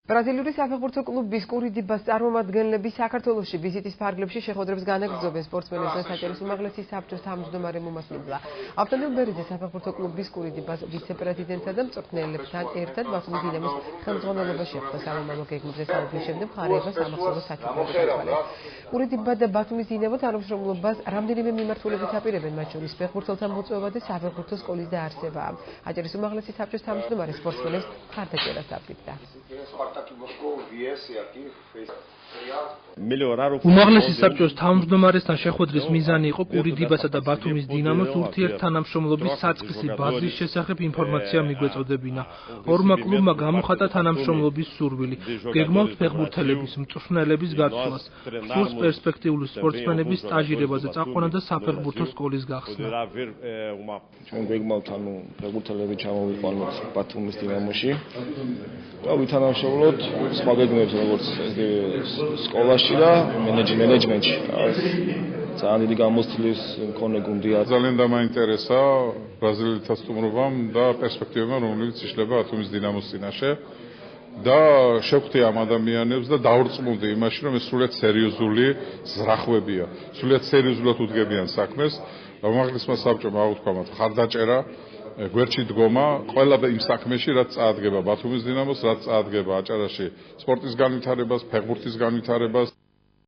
ბრაზილიური საფეხბურთო კლუბის კურიტიბას წარმომადგენლები საქართველოში ვიზიტის ფარგლებში შეხვედრებს განაგრძობენ სპორტსმენებს და საჭირის უმაღლესი საბჭოს თავმჯდომარე მომასვლიდან. ავტომობილ ბერიძე საფეხბურთო კლუბის კურიტიბას ვიცე-პრეზიდენტსა და მწვრთნელებთან ერთად ბათუმის დინამოს ხელმძღვანელობა შეხვდა სამომავლო გეგმებზე საუბრის შემდეგ მხარეება სამახსოვრო საჩუქრებს აკრძალეს. კურიტიბა და ბათუმის დინამო თანამშრომლობას რამდენიმე მიმართულებით აპირებენ, მათ შორის ფეხბურთელთა მოწვევა და საფეხბურთო სკოლის დაარსება. აჭარის უმაღლესი საბჭოს თავმჯდომარე სპორტსმენებს მხარდაჭერას აფრთხდა. უმაღლესი საბჭოს თავმჯდომარესთან შეხვედრის მიზანი იყო კურიტიბასა და ბათუმის დინამოს ურთიერთთანამშრომლობის საწყისი ბაზრის შესახებ ინფორმაცია მიგვეწოდებინა. ორმა კლუბმა გამოხატა თანამშრომლობის სურვილი, გეგმავთ ფეხბურთელების, მწვრთნელების გაცვლას, სურს პერსპექტიული სპორტსმენების სტაჟირებაზე წაყვანა და საფეხბურთო სკოლის გახსნა. ჩვენ გეგმავთ ფეხბურთელები ჩამოვიყვანოთ ბათუმის დინამოში და ვითანამშრომლოთ სხვა გეგმებს როგორც სკოლაში და მენეჯმენტში. ძალიან დიდი გამოცდილების მქონე გუნდია. ძალიან დამაინტერესა ბრაზილელთა სტუმრობამ და პერსპექტივებმა, რომლებიც იშლება ბათუმის დინამოს წინაშე. და შევხვდი ამ ადამიანებს და დავრწმუნდი იმაში, რომ ეს სრულიად სერიოზული ზრახვებია. სრულიად სერიოზულად უდგებიან საქმეს. უმაღლესმა საბჭომ აუთქვამათ ხარდაჭერა, გვერდში დგომა, ყველა იმ საქმეში, რაც წაადგება ბათუმის დინამოს, რაც წაადგება აჭარაში სპორტის განვითარებას, ფეხბურთის განვითარებას.